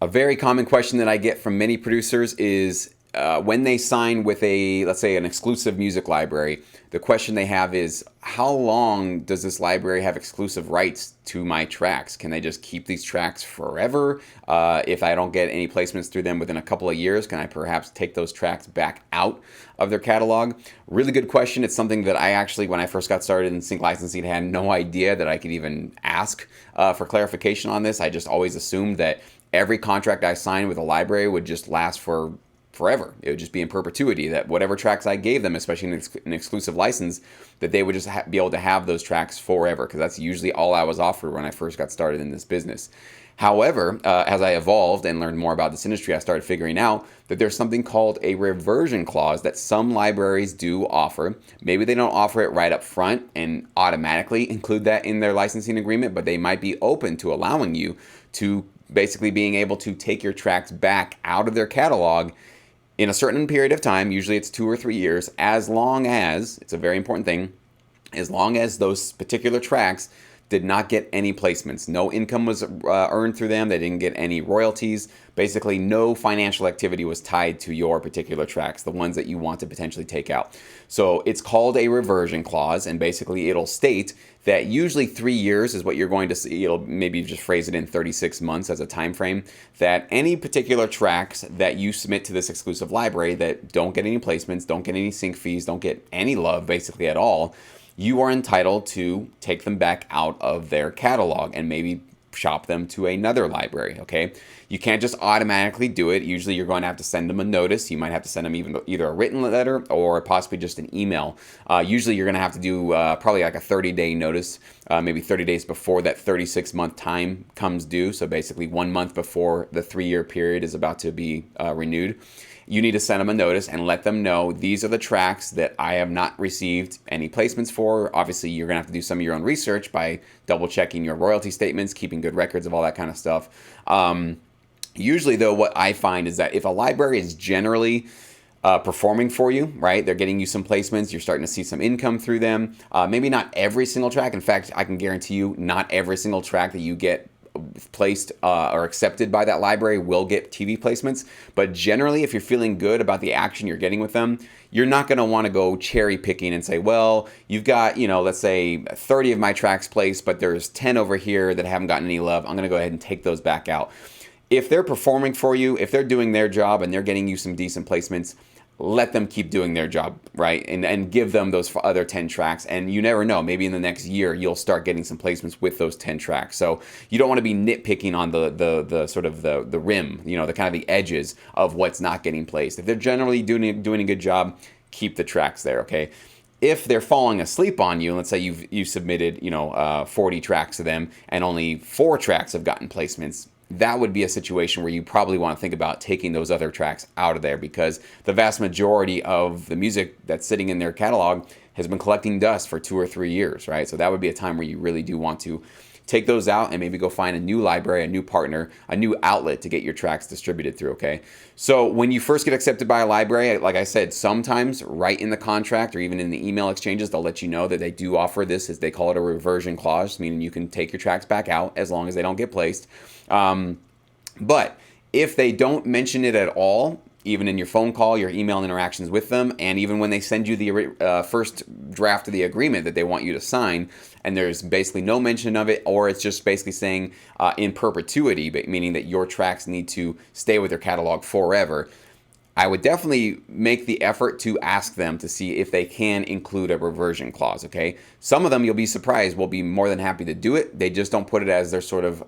A very common question that I get from many producers is when they sign with let's say, an exclusive music library, the question they have is, how long does this library have exclusive rights to my tracks? Can they just keep these tracks forever? If I don't get any placements through them within a couple of years, can I perhaps take those tracks back out of their catalog? Really good question. It's something that I actually, when I first got started in sync licensing, had no idea that I could even ask for clarification on this. I just always assumed that every contract I signed with a library would just last for forever. It would just be in perpetuity, that whatever tracks I gave them, especially in an exclusive license, that they would just be able to have those tracks forever, because that's usually all I was offered when I first got started in this business. However, as I evolved and learned more about this industry, I started figuring out that there's something called a reversion clause that some libraries do offer. Maybe they don't offer it right up front and automatically include that in their licensing agreement, but they might be open to allowing you to basically being able to take your tracks back out of their catalog in a certain period of time. Usually it's 2 or 3 years, as long as, it's a very important thing, as long as those particular tracks did not get any placements. No income was earned through them. They didn't get any royalties. Basically, no financial activity was tied to your particular tracks, the ones that you want to potentially take out. So it's called a reversion clause, and basically it'll state that usually 3 years is what you're going to see. It'll maybe just phrase it in 36 months as a time frame, that any particular tracks that you submit to this exclusive library that don't get any placements, don't get any sync fees, don't get any love basically at all, you are entitled to take them back out of their catalog and maybe shop them to another library, okay? You can't just automatically do it. Usually you're going to have to send them a notice. You might have to send them either a written letter or possibly just an email. Usually you're going to have to do probably like a 30-day notice, maybe 30 days before that 36-month time comes due. So basically 1 month before the 3-year period is about to be renewed. You need to send them a notice and let them know these are the tracks that I have not received any placements for. Obviously, you're going to have to do some of your own research by double checking your royalty statements, keeping good records of all that kind of stuff. Usually, though, what I find is that if a library is generally performing for you, right? They're getting you some placements. You're starting to see some income through them. Maybe not every single track. In fact, I can guarantee you not every single track that you get placed or accepted by that library will get TV placements. But generally, if you're feeling good about the action you're getting with them, you're not going to want to go cherry picking and say, well, you've got, let's say 30 of my tracks placed, but there's 10 over here that haven't gotten any love. I'm going to go ahead and take those back out. If they're performing for you, if they're doing their job and they're getting you some decent placements, let them keep doing their job, right? And give them those other 10 tracks. And you never know, maybe in the next year, you'll start getting some placements with those 10 tracks. So you don't want to be nitpicking on the sort of the rim, the kind of the edges of what's not getting placed. If they're generally doing a good job, keep the tracks there, okay? If they're falling asleep on you, let's say you've submitted 40 tracks to them and only 4 tracks have gotten placements, that would be a situation where you probably want to think about taking those other tracks out of there, because the vast majority of the music that's sitting in their catalog has been collecting dust for 2 or 3 years, right? So that would be a time where you really do want to take those out and maybe go find a new library, a new partner, a new outlet to get your tracks distributed through, okay? So when you first get accepted by a library, like I said, sometimes right in the contract or even in the email exchanges, they'll let you know that they do offer this, as they call it, a reversion clause, meaning you can take your tracks back out as long as they don't get placed. But if they don't mention it at all, even in your phone call, your email interactions with them, and even when they send you the first draft of the agreement that they want you to sign, and there's basically no mention of it, or it's just basically saying in perpetuity, meaning that your tracks need to stay with their catalog forever, I would definitely make the effort to ask them to see if they can include a reversion clause, okay? Some of them, you'll be surprised, will be more than happy to do it. They just don't put it as their sort of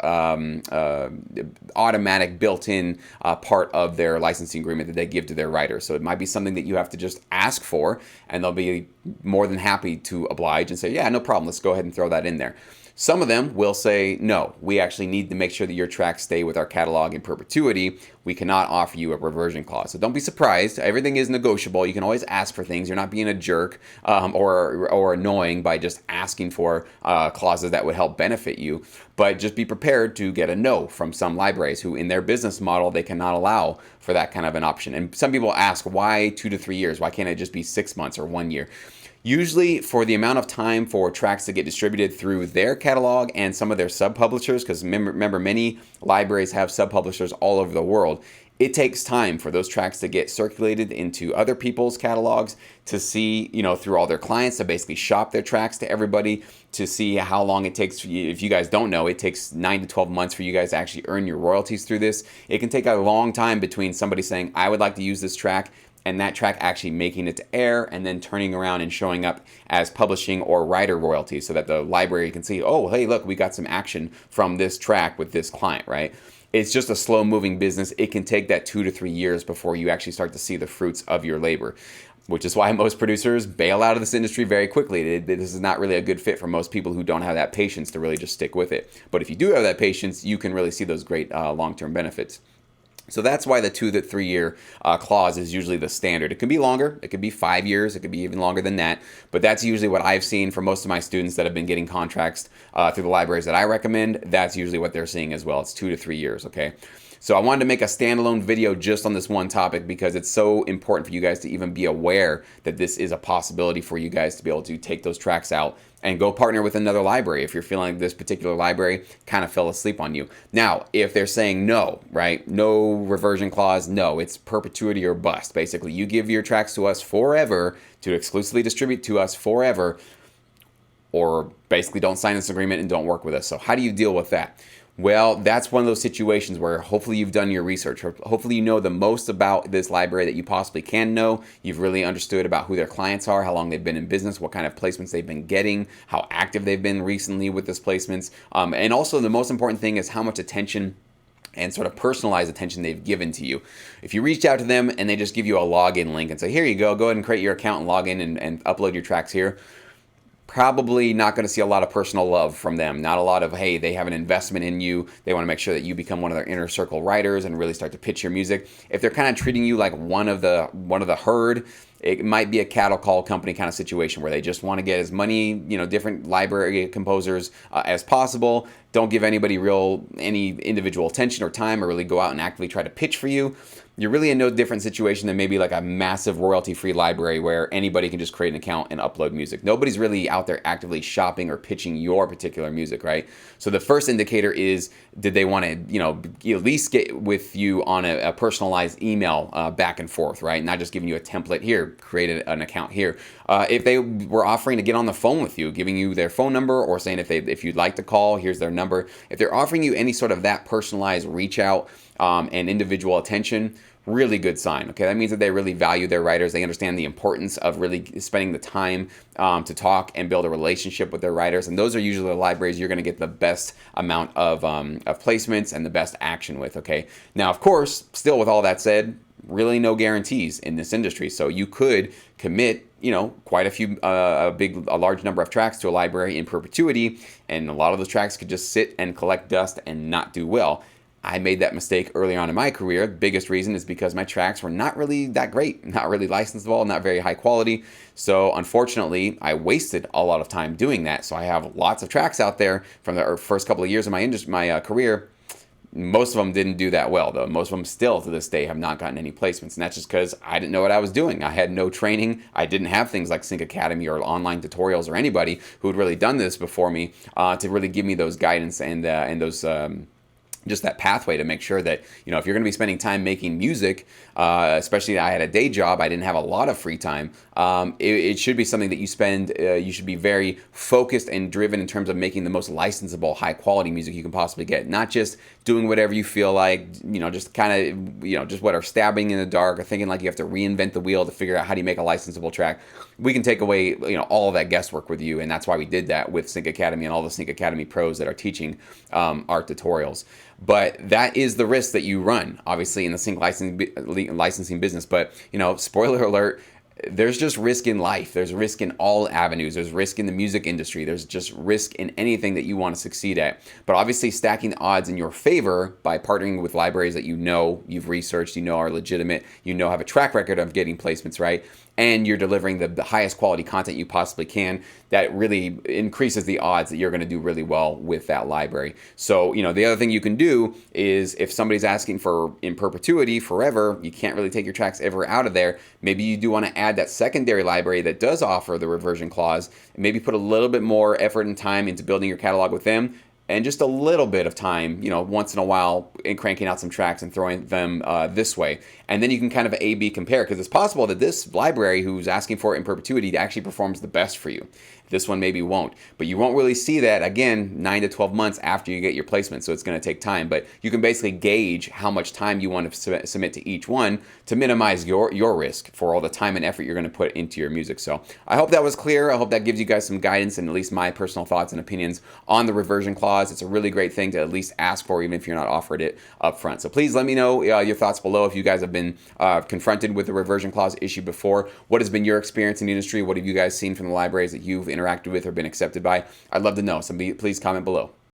automatic built-in part of their licensing agreement that they give to their writers. So it might be something that you have to just ask for, and they'll be more than happy to oblige and say, yeah, no problem, let's go ahead and throw that in there. Some of them will say, no, we actually need to make sure that your tracks stay with our catalog in perpetuity. We cannot offer you a reversion clause. So don't be surprised. Everything is negotiable. You can always ask for things. You're not being a jerk or annoying by just asking for clauses that would help benefit you. But just be prepared to get a no from some libraries who, in their business model, they cannot allow for that kind of an option. And some people ask, why 2 to 3 years? Why can't it just be 6 months or 1 year? Usually for the amount of time for tracks to get distributed through their catalog and some of their sub-publishers, because remember, many libraries have sub-publishers all over the world. It takes time for those tracks to get circulated into other people's catalogs, to see, through all their clients, to basically shop their tracks to everybody, to see how long it takes. If you guys don't know, it takes 9 to 12 months for you guys to actually earn your royalties through this. It can take a long time between somebody saying, I would like to use this track, and that track actually making it to air and then turning around and showing up as publishing or writer royalties, so that the library can see, oh, hey, look, we got some action from this track with this client, right? It's just a slow moving business. It can take that 2 to 3 years before you actually start to see the fruits of your labor, which is why most producers bail out of this industry very quickly. This is not really a good fit for most people who don't have that patience to really just stick with it. But if you do have that patience, you can really see those great long-term benefits. So that's why the 2 to 3 year clause is usually the standard. It could be longer, it could be 5 years, it could be even longer than that, but that's usually what I've seen for most of my students that have been getting contracts through the libraries that I recommend. That's usually what they're seeing as well. It's 2 to 3 years, okay? So I wanted to make a standalone video just on this one topic because it's so important for you guys to even be aware that this is a possibility for you guys to be able to take those tracks out and go partner with another library if you're feeling like this particular library kind of fell asleep on you. Now, if they're saying no, right? No reversion clause, no, it's perpetuity or bust. Basically, you give your tracks to us forever to exclusively distribute to us forever, or basically don't sign this agreement and don't work with us. So how do you deal with that? Well, that's one of those situations where hopefully you've done your research. Hopefully you know the most about this library that you possibly can know. You've really understood about who their clients are, how long they've been in business, what kind of placements they've been getting, how active they've been recently with this placements. And also the most important thing is how much attention and sort of personalized attention they've given to you. If you reach out to them and they just give you a login link and say, here you go ahead and create your account and log in and upload your tracks here, probably not going to see a lot of personal love from them. Not a lot of, hey, they have an investment in you. They want to make sure that you become one of their inner circle writers and really start to pitch your music. If they're kind of treating you like one of the herd, it might be a cattle call company kind of situation where they just want to get as many, different library composers as possible. Don't give anybody any individual attention or time, or really go out and actively try to pitch for you. You're really in no different situation than maybe like a massive royalty-free library where anybody can just create an account and upload music. Nobody's really out there actively shopping or pitching your particular music, right? So the first indicator is, did they want to, at least get with you on a personalized email back and forth, right? Not just giving you a template here, create an account here. If they were offering to get on the phone with you, giving you their phone number, or saying if you'd like to call, here's their number. If they're offering you any sort of that personalized reach out and individual attention, really good sign. Okay, that means that they really value their writers. They understand the importance of really spending the time to talk and build a relationship with their writers. And those are usually the libraries you're going to get the best amount of placements and the best action with. Okay, now of course, still with all that said, really no guarantees in this industry. So you could commit, quite a large number of tracks to a library in perpetuity, and a lot of those tracks could just sit and collect dust and not do well. I made that mistake early on in my career. The biggest reason is because my tracks were not really that great, not really licensable, not very high quality. So unfortunately, I wasted a lot of time doing that. So I have lots of tracks out there from the first couple of years of my career. Most of them didn't do that well, though. Most of them still to this day have not gotten any placements. And that's just because I didn't know what I was doing. I had no training. I didn't have things like Sync Academy or online tutorials or anybody who had really done this before me to really give me those guidance and those just that pathway to make sure that, if you're going to be spending time making music, especially I had a day job, I didn't have a lot of free time. It should be something that you spend, you should be very focused and driven in terms of making the most licensable, high quality music you can possibly get. Not just doing whatever you feel like, just kind of, just what are stabbing in the dark or thinking like you have to reinvent the wheel to figure out how do you make a licensable track. We can take away, all of that guesswork with you. And that's why we did that with Sync Academy and all the Sync Academy pros that are teaching our tutorials. But that is the risk that you run, obviously, in the sync licensing business. But, spoiler alert, there's just risk in life. There's risk in all avenues. There's risk in the music industry. There's just risk in anything that you want to succeed at. But obviously stacking the odds in your favor by partnering with libraries that you've researched, are legitimate, have a track record of getting placements, right? And you're delivering the highest quality content you possibly can, that really increases the odds that you're going to do really well with that library. So, the other thing you can do is if somebody's asking for in perpetuity, forever, you can't really take your tracks ever out of there. Maybe you do want to add that secondary library that does offer the reversion clause, and maybe put a little bit more effort and time into building your catalog with them, and just a little bit of time, once in a while in cranking out some tracks and throwing them this way. And then you can kind of A/B compare, because it's possible that this library who's asking for it in perpetuity actually performs the best for you. This one maybe won't. But you won't really see that, again, 9 to 12 months after you get your placement, so it's going to take time. But you can basically gauge how much time you want to submit to each one to minimize your risk for all the time and effort you're going to put into your music. So I hope that was clear. I hope that gives you guys some guidance and at least my personal thoughts and opinions on the reversion clause. It's a really great thing to at least ask for, even if you're not offered it up front. So please let me know your thoughts below if you guys have been confronted with the reversion clause issue before. What has been your experience in the industry? What have you guys seen from the libraries that you've interacted with or been accepted by? I'd love to know. So please comment below.